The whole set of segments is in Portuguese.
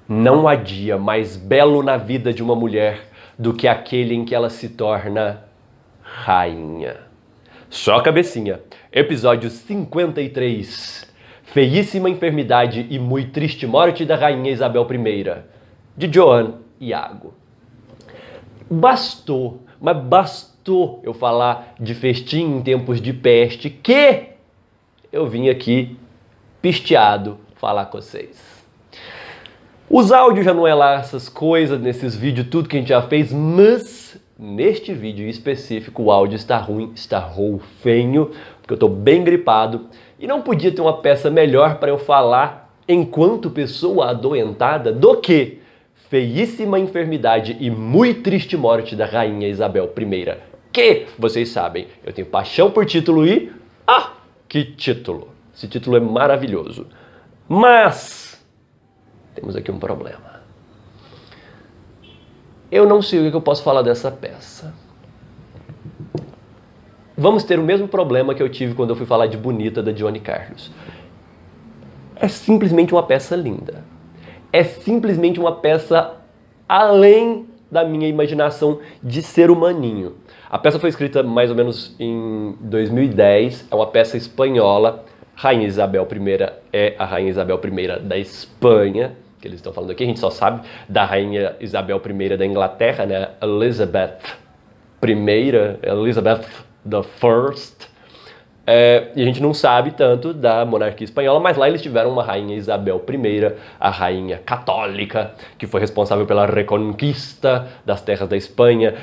Não há dia mais belo na vida de uma mulher do que aquele em que ela se torna rainha. Só cabecinha. Episódio 53. Feíssima enfermidade e muito triste morte da rainha Isabel I, de Joan Iago. Bastou eu falar de festim em tempos de peste que eu vim aqui pisteado falar com vocês. Os áudios já não é lá essas coisas, nesses vídeos, tudo que a gente já fez, mas neste vídeo em específico o áudio está ruim, está roufenho, porque eu estou bem gripado e não podia ter uma peça melhor para eu falar enquanto pessoa adoentada do que feíssima enfermidade e muito triste morte da rainha Isabel I, que, vocês sabem, eu tenho paixão por título e... Ah, que título! Esse título é maravilhoso. Mas temos aqui um problema. Eu não sei o que eu posso falar dessa peça. Vamos ter o mesmo problema que eu tive quando eu fui falar de Bonita, da Johnny Carlos. É simplesmente uma peça linda. É simplesmente uma peça além da minha imaginação de ser humaninho. A peça foi escrita mais ou menos em 2010, é uma peça espanhola. Rainha Isabel I é a Rainha Isabel I da Espanha, que eles estão falando aqui, a gente só sabe da Rainha Isabel I da Inglaterra, né? Elizabeth I, Elizabeth the First. E a gente não sabe tanto da monarquia espanhola, mas lá eles tiveram uma rainha Isabel I, a rainha católica, que foi responsável pela reconquista das terras da Espanha.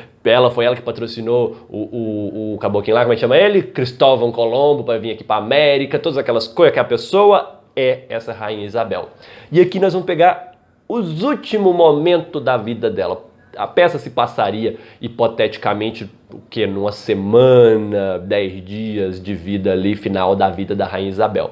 Foi ela que patrocinou o caboclinho lá, como é que chama ele? Cristóvão Colombo, para vir aqui para a América, todas aquelas coisas que a pessoa é essa rainha Isabel. E aqui nós vamos pegar os últimos momentos da vida dela. A peça se passaria, hipoteticamente, numa semana, 10 dias de vida ali, final da vida da Rainha Isabel.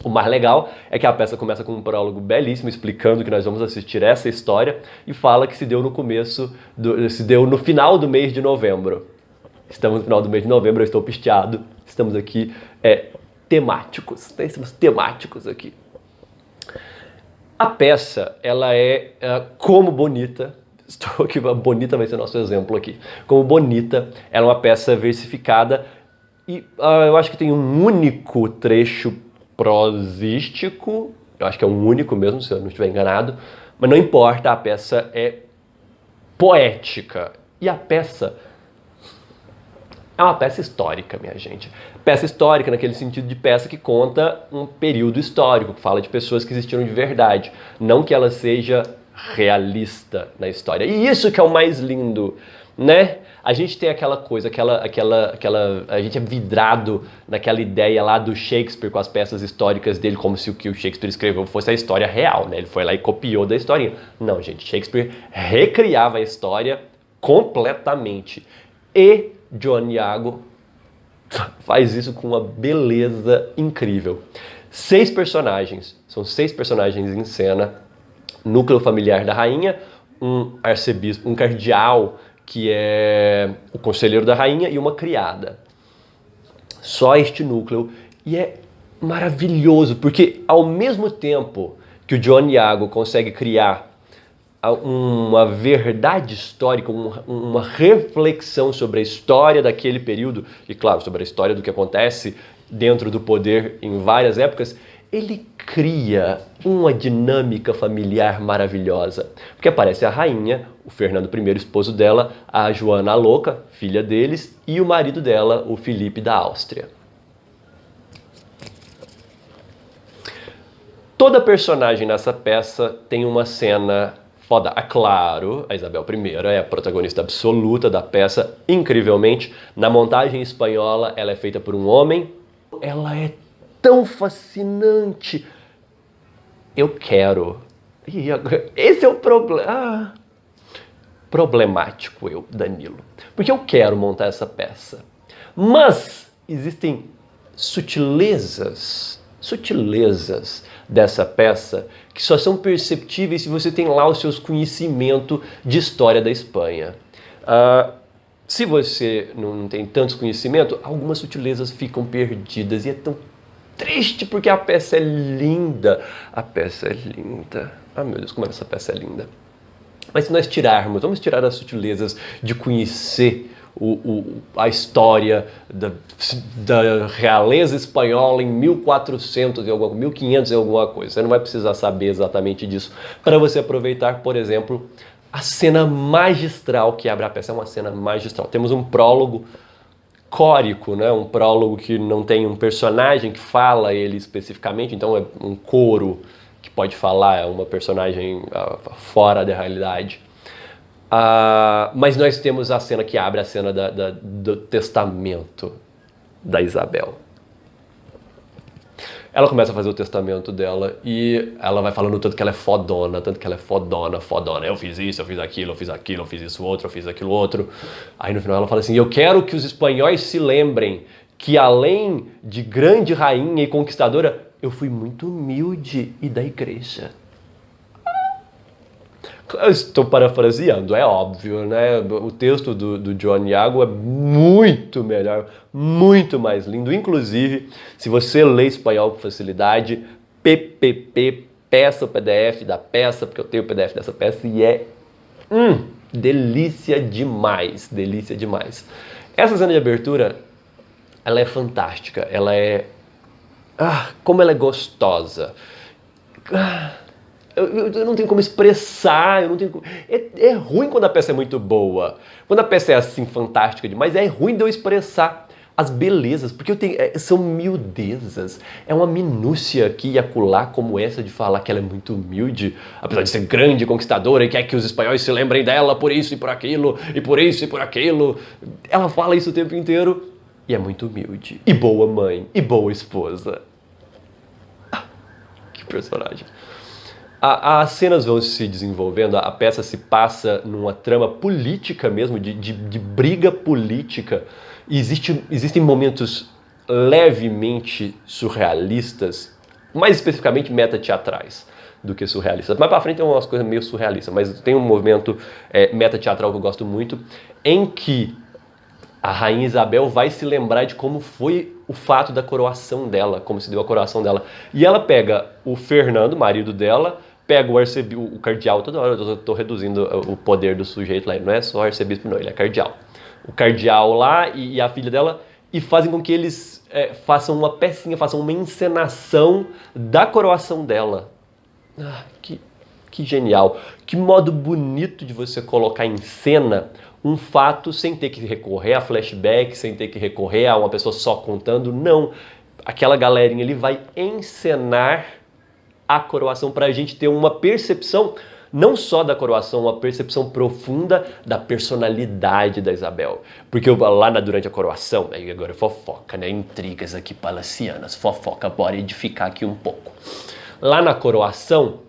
O mais legal é que a peça começa com um prólogo belíssimo, explicando que nós vamos assistir essa história, e fala que se deu no final do mês de novembro. Estamos no final do mês de novembro, eu estou pisteado, estamos aqui temáticos, né? Estamos temáticos aqui. A peça, ela é como Bonita. Estou aqui, Bonita vai ser nosso exemplo aqui. Como Bonita, ela é uma peça versificada e eu acho que tem um único trecho prosístico, eu acho que é um único mesmo, se eu não estiver enganado, mas não importa, a peça é poética. E a peça é uma peça histórica, minha gente. Peça histórica naquele sentido de peça que conta um período histórico, que fala de pessoas que existiram de verdade, não que ela seja realista na história. E isso que é o mais lindo, né? A gente tem aquela coisa, a gente é vidrado naquela ideia lá do Shakespeare com as peças históricas dele, como se o que o Shakespeare escreveu fosse a história real, né? Ele foi lá e copiou da historinha. Não, gente, Shakespeare recriava a história completamente. E Joan Iago faz isso com uma beleza incrível. 6 personagens, são 6 personagens em cena. Núcleo familiar da rainha, um arcebispo, um cardeal, que é o conselheiro da rainha, e uma criada. Só este núcleo. E é maravilhoso, porque ao mesmo tempo que o Joan Iago consegue criar uma verdade histórica, uma reflexão sobre a história daquele período, e claro, sobre a história do que acontece dentro do poder em várias épocas, ele cria uma dinâmica familiar maravilhosa. Porque aparece a rainha, o Fernando I, esposo dela, a Joana a Louca, filha deles, e o marido dela, o Filipe da Áustria. Toda personagem nessa peça tem uma cena foda. Claro, a Isabel I é a protagonista absoluta da peça, incrivelmente. Na montagem espanhola, ela é feita por um homem. Ela é tão fascinante. Eu quero. Esse é o problema. Problemático Danilo. Porque eu quero montar essa peça. Mas existem sutilezas dessa peça que só são perceptíveis se você tem lá os seus conhecimentos de história da Espanha. Se você não tem tantos conhecimentos, algumas sutilezas ficam perdidas e é tão triste porque a peça é linda. A peça é linda. Ah, meu Deus, como é que essa peça é linda. Mas se nós vamos tirar as sutilezas de conhecer a história da realeza espanhola em 1400 e alguma, 1500 e alguma coisa. Você não vai precisar saber exatamente disso para você aproveitar, por exemplo, a cena magistral que abre a peça. É uma cena magistral. Temos um prólogo córico, né? Um prólogo que não tem um personagem que fala ele especificamente, então é um coro que pode falar, é uma personagem fora da realidade. Mas nós temos a cena que abre a cena do testamento da Isabel. Ela começa a fazer o testamento dela e ela vai falando tanto que ela é fodona, fodona. Eu fiz isso, eu fiz aquilo, eu fiz isso outro, eu fiz aquilo outro. Aí no final ela fala assim, eu quero que os espanhóis se lembrem que além de grande rainha e conquistadora, eu fui muito humilde e da igreja. Eu estou parafraseando, é óbvio, né? O texto do John Iago é muito melhor, muito mais lindo. Inclusive, se você lê espanhol com facilidade, peça o PDF da peça, porque eu tenho o PDF dessa peça e é delícia demais, delícia demais. Essa cena de abertura, ela é fantástica, ela é... como ela é gostosa. Eu não tenho como expressar, eu não tenho como... É ruim quando a peça é muito boa. Quando a peça é assim, fantástica demais, é ruim de eu expressar as belezas, porque são miudezas. É uma minúcia aqui e acolá como essa de falar que ela é muito humilde, apesar de ser grande, conquistadora, e quer que os espanhóis se lembrem dela por isso e por aquilo, e por isso e por aquilo. Ela fala isso o tempo inteiro e é muito humilde. E boa mãe, e boa esposa. Que personagem. As cenas vão se desenvolvendo, a peça se passa numa trama política mesmo, de briga política. E existem momentos levemente surrealistas, mais especificamente metateatrais do que surrealistas. Mais pra frente tem umas coisas meio surrealistas, mas tem um movimento metateatral que eu gosto muito, em que a rainha Isabel vai se lembrar de como foi o fato da coroação dela, como se deu a coroação dela. E ela pega o Fernando, marido dela, pega o cardeal, toda hora eu tô reduzindo o poder do sujeito lá, não é só arcebispo não, ele é cardeal. O cardeal lá e a filha dela, e fazem com que eles façam uma pecinha, façam uma encenação da coroação dela. Que genial, que modo bonito de você colocar em cena um fato sem ter que recorrer a flashback, sem ter que recorrer a uma pessoa só contando, não. Aquela galerinha ali vai encenar a coroação para a gente ter uma percepção, não só da coroação, uma percepção profunda da personalidade da Isabel. Porque lá durante a coroação, aí agora fofoca, né? Intrigas aqui palacianas, fofoca, bora edificar aqui um pouco. Lá na coroação,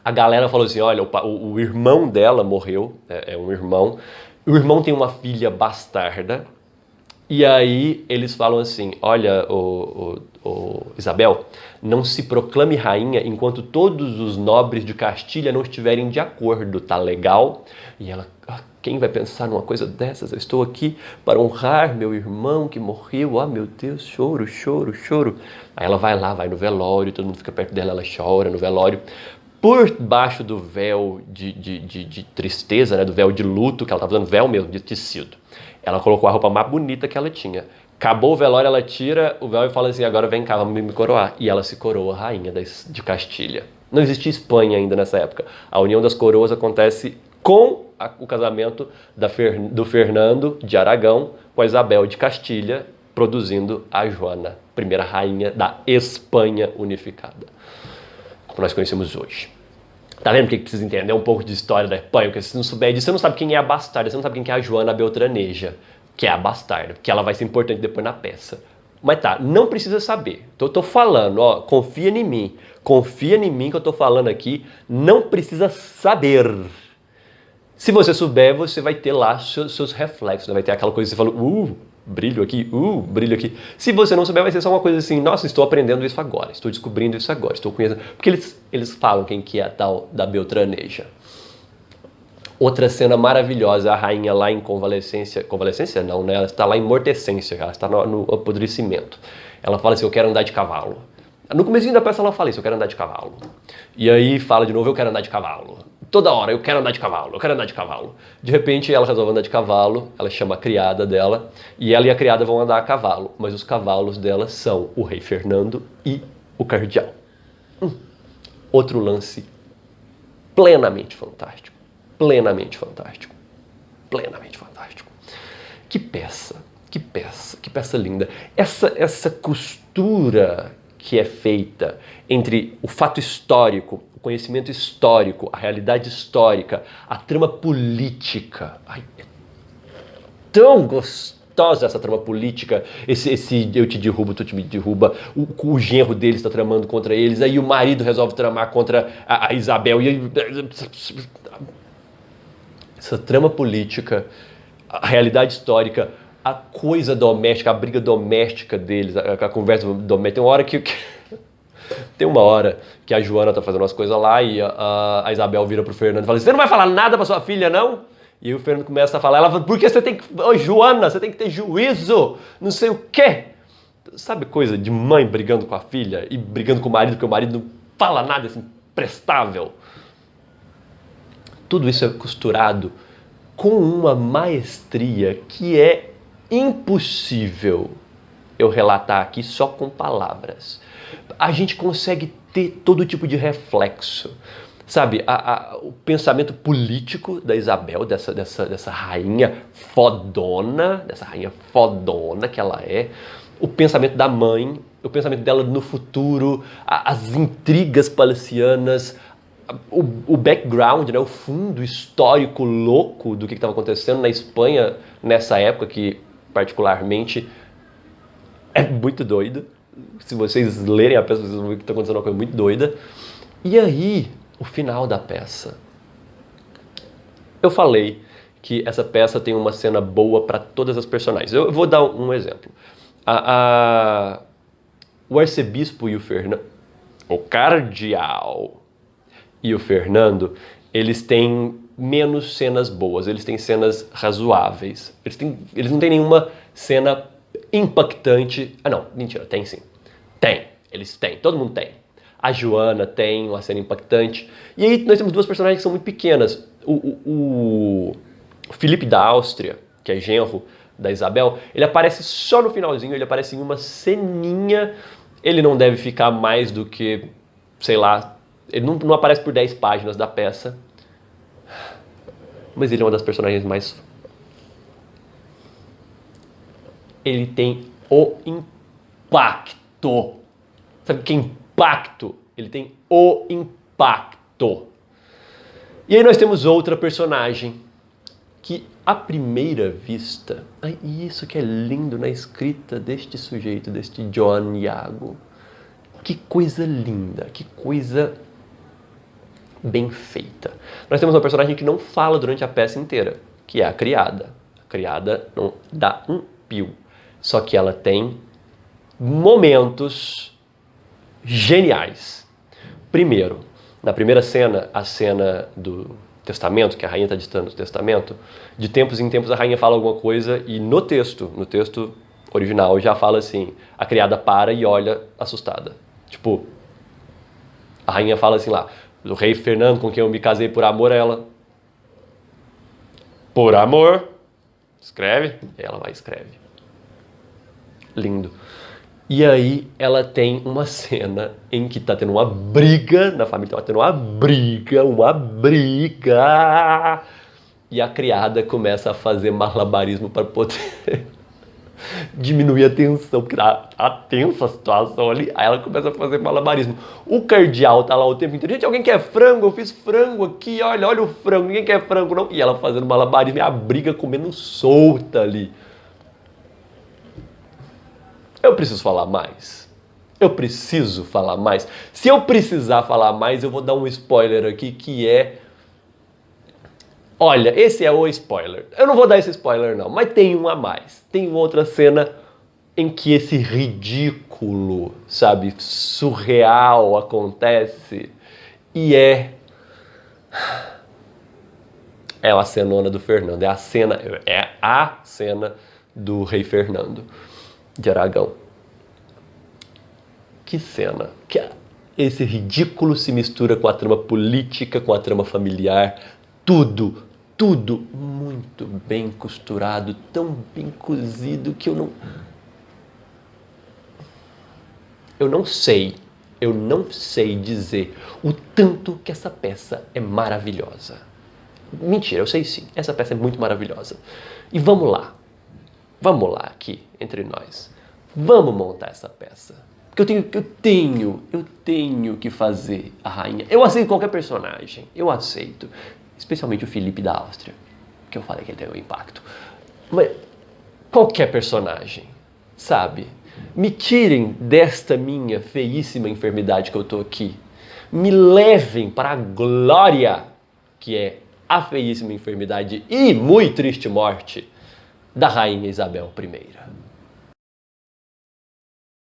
a galera falou assim, olha, o irmão dela morreu, é um irmão, o irmão tem uma filha bastarda, e aí eles falam assim, olha, Isabel, não se proclame rainha enquanto todos os nobres de Castilha não estiverem de acordo, tá legal? E ela, quem vai pensar numa coisa dessas? Eu estou aqui para honrar meu irmão que morreu, meu Deus, choro, choro, choro. Aí ela vai lá, vai no velório, todo mundo fica perto dela, ela chora no velório. Por baixo do véu de tristeza, né, do véu de luto, que ela estava usando véu mesmo, de tecido, ela colocou a roupa mais bonita que ela tinha. Acabou o velório, ela tira o véu e fala assim, agora vem cá, vamos me coroar. E ela se coroa rainha de Castilha. Não existia Espanha ainda nessa época. A união das coroas acontece com o casamento do Fernando de Aragão com a Isabel de Castilha, produzindo a Joana, primeira rainha da Espanha unificada, como nós conhecemos hoje. Tá vendo porque precisa entender um pouco de história da Espanha? Porque se você não souber disso, você não sabe quem é a bastarda, você não sabe quem é a Joana Beltraneja, que é a bastarda, que ela vai ser importante depois na peça. Mas tá, não precisa saber. Então eu tô falando, ó, confia em mim que eu tô falando aqui, não precisa saber. Se você souber, você vai ter lá seus reflexos, vai ter aquela coisa que você fala, brilho aqui, brilho aqui. Se você não souber, vai ser só uma coisa assim, nossa, estou aprendendo isso agora, estou descobrindo isso agora, estou conhecendo. Porque eles falam quem que é a tal da Beltraneja. Outra cena maravilhosa, a rainha lá em convalescência não, né? Ela está lá em mortecência, ela está no apodrecimento. Ela fala assim, eu quero andar de cavalo. No comecinho da peça ela fala isso, eu quero andar de cavalo. E aí fala de novo, eu quero andar de cavalo. Toda hora, eu quero andar de cavalo, eu quero andar de cavalo. De repente ela resolve andar de cavalo, ela chama a criada dela, e ela e a criada vão andar a cavalo. Mas os cavalos dela são o rei Fernando e o cardeal. Outro lance plenamente fantástico. Plenamente fantástico. Plenamente fantástico. Que peça, que peça, que peça linda. Essa costura que é feita entre o fato histórico, o conhecimento histórico, a realidade histórica, a trama política. Ai, é tão gostosa essa trama política, esse eu te derrubo, tu te me derruba, o genro deles está tramando contra eles, aí o marido resolve tramar contra a Isabel, e aí, essa trama política, a realidade histórica, a coisa doméstica, a briga doméstica deles, a conversa doméstica. Tem uma hora que a Joana tá fazendo umas coisas lá e a Isabel vira pro Fernando e fala assim, você não vai falar nada pra sua filha, não? E aí o Fernando começa a falar, ela fala, porque você tem que... Ô, Joana, você tem que ter juízo, não sei o quê. Sabe coisa de mãe brigando com a filha e brigando com o marido, porque o marido não fala nada assim, prestável? Tudo isso é costurado com uma maestria que é impossível eu relatar aqui só com palavras. A gente consegue ter todo tipo de reflexo. Sabe, o pensamento político da Isabel, dessa rainha fodona que ela é, o pensamento da mãe, o pensamento dela no futuro, as intrigas palicianas, o background, né, o fundo histórico louco do que estava acontecendo na Espanha nessa época, que particularmente é muito doido. Se vocês lerem a peça, vocês vão ver que está acontecendo uma coisa muito doida. E aí, o final da peça. Eu falei que essa peça tem uma cena boa para todas as personagens. Eu vou dar um exemplo. O arcebispo e o Fernando, o cardeal e o Fernando, eles têm menos cenas boas, eles têm cenas razoáveis. Eles não têm nenhuma cena impactante. Ah, não, mentira, tem sim. Eles têm, todo mundo tem. A Joana tem uma cena impactante. E aí nós temos duas personagens que são muito pequenas. O Felipe da Áustria, que é genro da Isabel, ele aparece só no finalzinho, ele aparece em uma ceninha. Ele não deve ficar mais do que, sei lá, ele não aparece por 10 páginas da peça. Mas ele é uma das personagens mais... Ele tem o impacto. Sabe que impacto? Ele tem o impacto. E aí nós temos outra personagem que, à primeira vista... isso que é lindo na escrita deste sujeito, deste John Iago. Que coisa linda, que coisa bem feita. Nós temos uma personagem que não fala durante a peça inteira, que é a criada. A criada não dá um pio. Só que ela tem momentos geniais. Primeiro, na primeira cena, a cena do testamento, que a rainha está ditando o testamento, de tempos em tempos a rainha fala alguma coisa e no texto original já fala assim, a criada para e olha assustada. Tipo, a rainha fala assim lá, o rei Fernando com quem eu me casei por amor a ela. Por amor. Escreve. E ela vai e escreve. Lindo. E aí ela tem uma cena em que tá tendo uma briga na família, tá tendo uma briga. E a criada começa a fazer malabarismo para poder diminuir a tensão, porque tá tensa a situação ali. Aí ela começa a fazer malabarismo. O cardeal tá lá o tempo inteiro. Gente, alguém quer frango? Eu fiz frango aqui, olha o frango. Ninguém quer frango, não. E ela fazendo malabarismo e a briga comendo solta ali. Eu preciso falar mais. Se eu precisar falar mais, eu vou dar um spoiler aqui que é... Olha, esse é o spoiler. Eu não vou dar esse spoiler não, mas tem um a mais. Tem outra cena em que esse ridículo, sabe, surreal acontece e é a cenona do Fernando, é a cena do rei Fernando de Aragão. Que cena. esse ridículo se mistura com a trama política, com a trama familiar, tudo muito bem costurado, tão bem cozido que eu não sei dizer o tanto que essa peça é maravilhosa. Mentira, eu sei sim, essa peça é muito maravilhosa. E vamos lá aqui, entre nós, vamos montar essa peça. Porque eu tenho que fazer a rainha. Eu aceito qualquer personagem, eu aceito. Especialmente o Felipe da Áustria, que eu falei que ele tem um impacto. Mas qualquer personagem, sabe? Me tirem desta minha feíssima enfermidade que eu tô aqui. Me levem para a glória, que é a feíssima enfermidade e muito triste morte da Rainha Isabel I.